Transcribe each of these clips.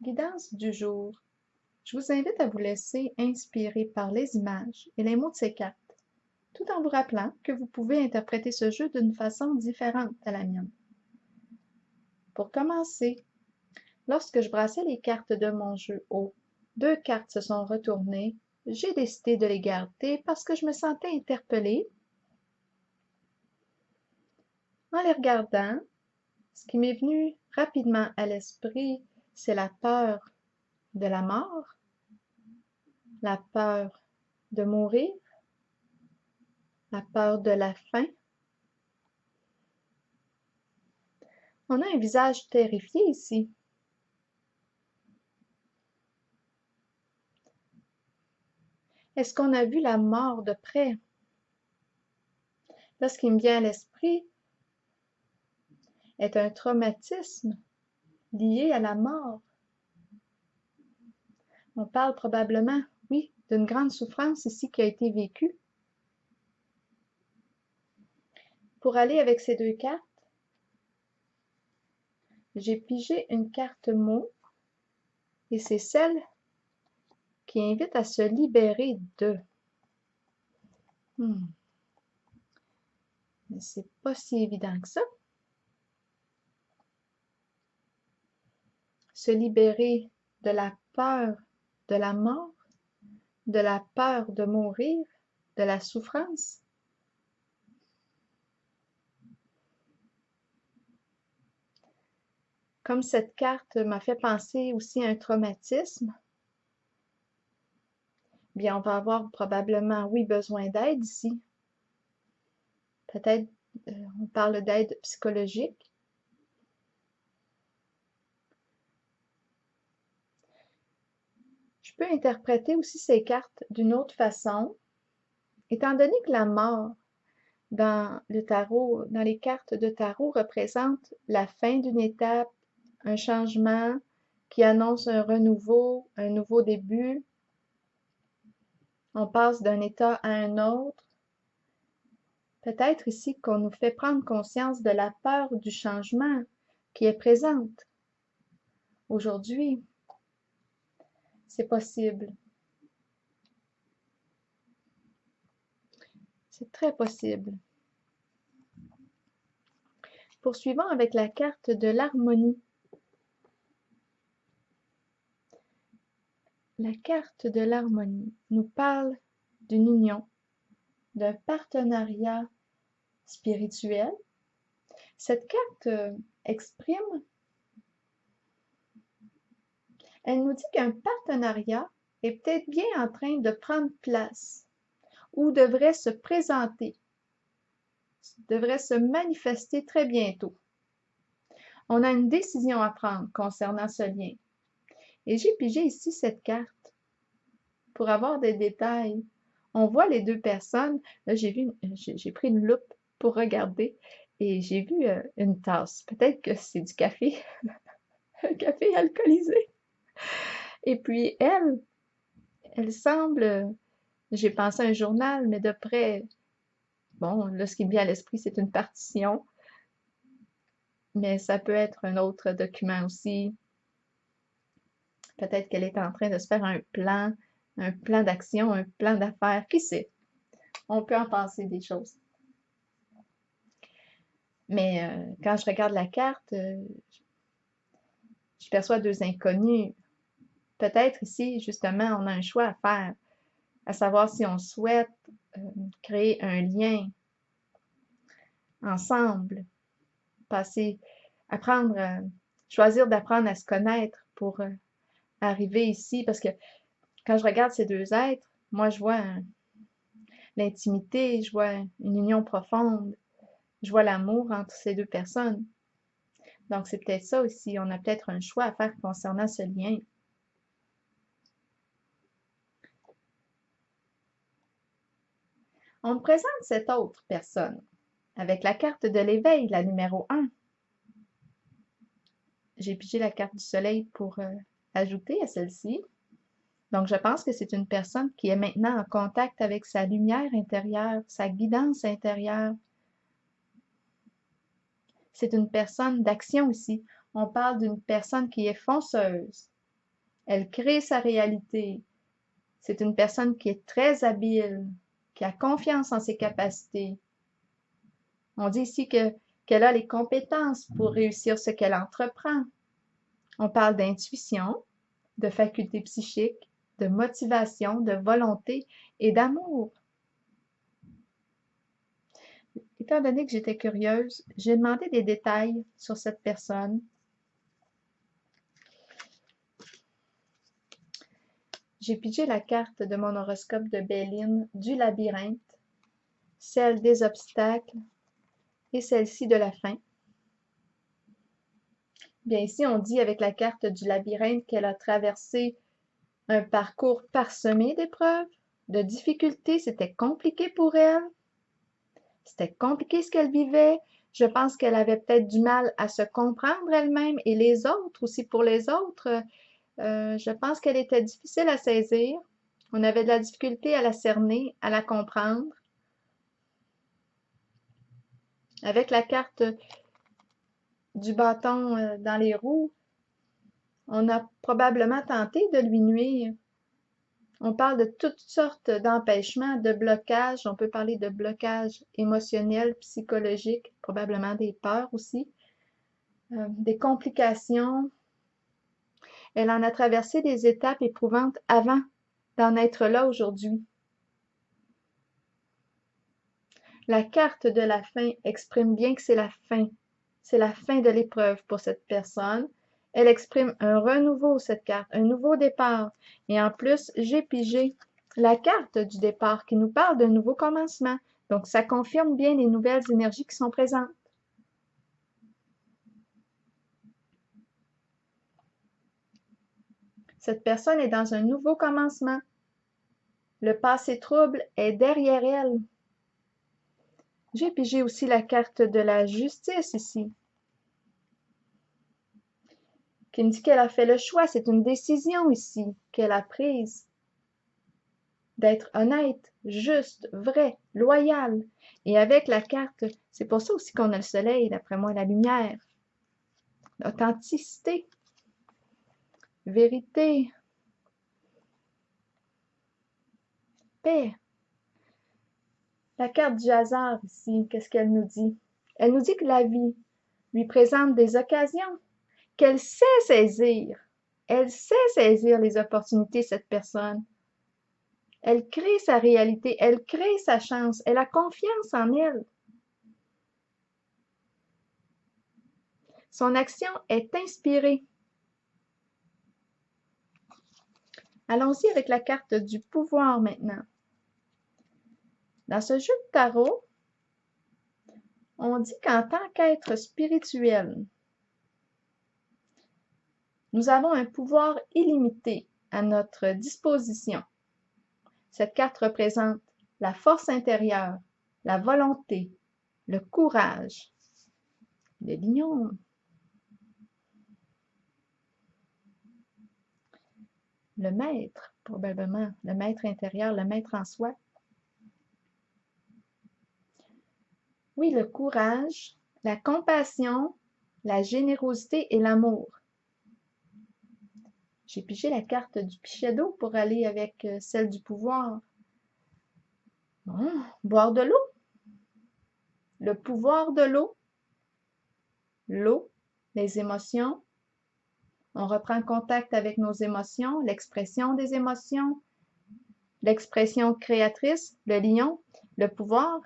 Guidance du jour. Je vous invite à vous laisser inspirer par les images et les mots de ces cartes, tout en vous rappelant que vous pouvez interpréter ce jeu d'une façon différente à la mienne. Pour commencer, lorsque je brassais les cartes de mon jeu haut, 2 cartes se sont retournées. J'ai décidé de les garder parce que je me sentais interpellée. En les regardant, ce qui m'est venu rapidement à l'esprit, c'est la peur de la mort, la peur de mourir, la peur de la faim. On a un visage terrifié ici. Est-ce qu'on a vu la mort de près? Là, ce qui me vient à l'esprit est un traumatisme lié à la mort. On parle probablement, oui, d'une grande souffrance ici qui a été vécue. Pour aller avec ces 2 cartes, j'ai pigé une carte mot et c'est celle qui invite à se libérer de. Mais c'est pas si évident que ça. Se libérer de la peur de la mort, de la peur de mourir, de la souffrance. Comme cette carte m'a fait penser aussi à un traumatisme, bien on va avoir probablement, oui, besoin d'aide ici. Peut-être on parle d'aide psychologique. Je peux interpréter aussi ces cartes d'une autre façon, étant donné que la mort dans le tarot, dans les cartes de tarot, représente la fin d'une étape, un changement qui annonce un renouveau, un nouveau début. On passe d'un état à un autre. Peut-être ici qu'on nous fait prendre conscience de la peur du changement qui est présente. Aujourd'hui, c'est possible. C'est très possible. Poursuivons avec la carte de l'harmonie. La carte de l'harmonie nous parle d'une union, d'un partenariat spirituel. Cette carte exprime, elle nous dit qu'un partenariat est peut-être bien en train de prendre place ou devrait se présenter, devrait se manifester très bientôt. On a une décision à prendre concernant ce lien. Et j'ai pigé ici cette carte pour avoir des détails. On voit les 2 personnes. Là, j'ai pris une loupe pour regarder et j'ai vu une tasse. Peut-être que c'est du café, un café alcoolisé. Et puis elle semble, j'ai pensé à un journal, mais de près, bon, là, ce qui me vient à l'esprit, c'est une partition, mais ça peut être un autre document aussi. Peut-être qu'elle est en train de se faire un plan d'action, un plan d'affaires, qui sait? On peut en penser des choses. Mais quand je regarde la carte, je perçois 2 inconnus. Peut-être ici, justement, on a un choix à faire, à savoir si on souhaite créer un lien ensemble, choisir d'apprendre à se connaître pour arriver ici, parce que quand je regarde ces 2 êtres, moi je vois l'intimité, je vois une union profonde, je vois l'amour entre ces 2 personnes. Donc c'est peut-être ça aussi, on a peut-être un choix à faire concernant ce lien. On me présente cette autre personne avec la carte de l'éveil, la numéro 1. J'ai pigé la carte du soleil pour ajouter à celle-ci. Donc, je pense que c'est une personne qui est maintenant en contact avec sa lumière intérieure, sa guidance intérieure. C'est une personne d'action ici. On parle d'une personne qui est fonceuse. Elle crée sa réalité. C'est une personne qui est très habile, qui a confiance en ses capacités. On dit ici qu'elle a les compétences pour réussir ce qu'elle entreprend. On parle d'intuition, de faculté psychique, de motivation, de volonté et d'amour. Étant donné que j'étais curieuse, j'ai demandé des détails sur cette personne. J'ai pigé la carte de mon horoscope de Béline du labyrinthe, celle des obstacles et celle-ci de la fin. Bien ici, on dit avec la carte du labyrinthe qu'elle a traversé un parcours parsemé d'épreuves, de difficultés. C'était compliqué pour elle. C'était compliqué ce qu'elle vivait. Je pense qu'elle avait peut-être du mal à se comprendre elle-même et les autres aussi. Pour les autres, je pense qu'elle était difficile à saisir. On avait de la difficulté à la cerner, à la comprendre. Avec la carte du bâton dans les roues, on a probablement tenté de lui nuire. On parle de toutes sortes d'empêchements, de blocages. On peut parler de blocages émotionnels, psychologiques, probablement des peurs aussi, des complications. Elle en a traversé des étapes éprouvantes avant d'en être là aujourd'hui. La carte de la fin exprime bien que c'est la fin. C'est la fin de l'épreuve pour cette personne. Elle exprime un renouveau, cette carte, un nouveau départ. Et en plus, j'ai pigé la carte du départ qui nous parle d'un nouveau commencement. Donc, ça confirme bien les nouvelles énergies qui sont présentes. Cette personne est dans un nouveau commencement. Le passé trouble est derrière elle. J'ai pigé aussi la carte de la justice ici, qui me dit qu'elle a fait le choix. C'est une décision ici qu'elle a prise d'être honnête, juste, vrai, loyal. Et avec la carte, c'est pour ça aussi qu'on a le soleil, d'après moi, la lumière. Authenticité, vérité, paix. La carte du hasard ici, qu'est-ce qu'elle nous dit? Elle nous dit que la vie lui présente des occasions, qu'elle sait saisir. Elle sait saisir les opportunités, cette personne. Elle crée sa réalité, elle crée sa chance, elle a confiance en elle. Son action est inspirée. Allons-y avec la carte du pouvoir maintenant. Dans ce jeu de tarot, on dit qu'en tant qu'être spirituel, nous avons un pouvoir illimité à notre disposition. Cette carte représente la force intérieure, la volonté, le courage, le lion, le maître, probablement, le maître intérieur, le maître en soi. Oui, le courage, la compassion, la générosité et l'amour. J'ai pigé la carte du pichet d'eau pour aller avec celle du pouvoir. Bon, boire de l'eau. Le pouvoir de l'eau. L'eau, les émotions. On reprend contact avec nos émotions, l'expression des émotions, l'expression créatrice, le lion, le pouvoir.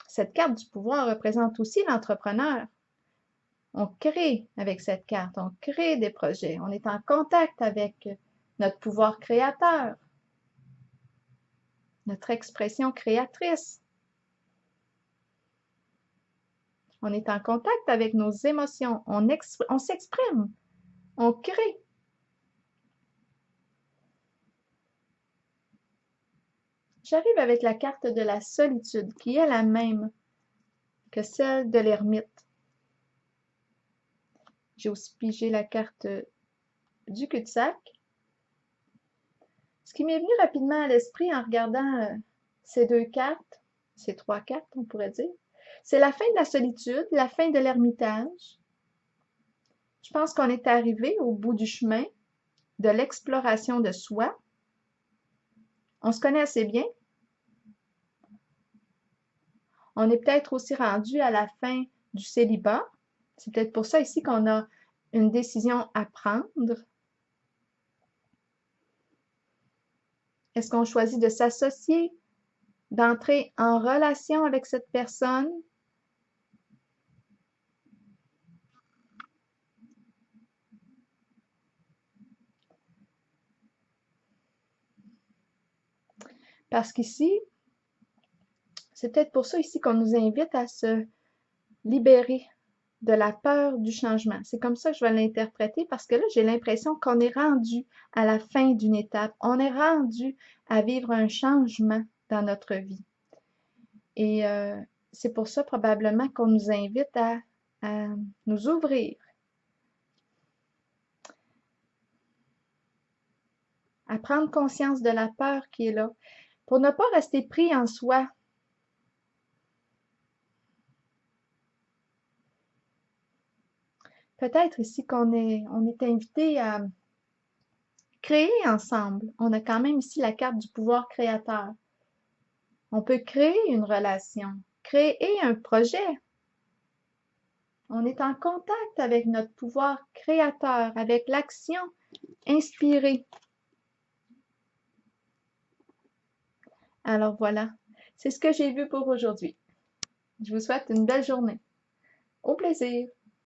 Cette carte du pouvoir représente aussi l'entrepreneur. On crée avec cette carte, on crée des projets, on est en contact avec notre pouvoir créateur, notre expression créatrice. On est en contact avec nos émotions, on s'exprime, on crée. J'arrive avec la carte de la solitude, qui est la même que celle de l'ermite. J'ai aussi pigé la carte du cul-de-sac. Ce qui m'est venu rapidement à l'esprit en regardant ces deux cartes, ces trois cartes, on pourrait dire, c'est la fin de la solitude, la fin de l'ermitage. Je pense qu'on est arrivé au bout du chemin. de l'exploration de soi. On se connaît assez bien. On est peut-être aussi rendu à la fin du célibat. C'est peut-être pour ça ici qu'on a une décision à prendre. Est-ce qu'on choisit de s'associer, d'entrer en relation avec cette personne? Parce qu'ici, c'est peut-être pour ça ici qu'on nous invite à se libérer de la peur du changement. C'est comme ça que je vais l'interpréter parce que là, j'ai l'impression qu'on est rendu à la fin d'une étape. On est rendu à vivre un changement dans notre vie. Et c'est pour ça probablement qu'on nous invite à nous ouvrir, à prendre conscience de la peur qui est là, pour ne pas rester pris en soi. Peut-être ici on est invité à créer ensemble. On a quand même ici la carte du pouvoir créateur. On peut créer une relation, créer un projet. On est en contact avec notre pouvoir créateur, avec l'action inspirée. Alors voilà, c'est ce que j'ai vu pour aujourd'hui. Je vous souhaite une belle journée. Au plaisir!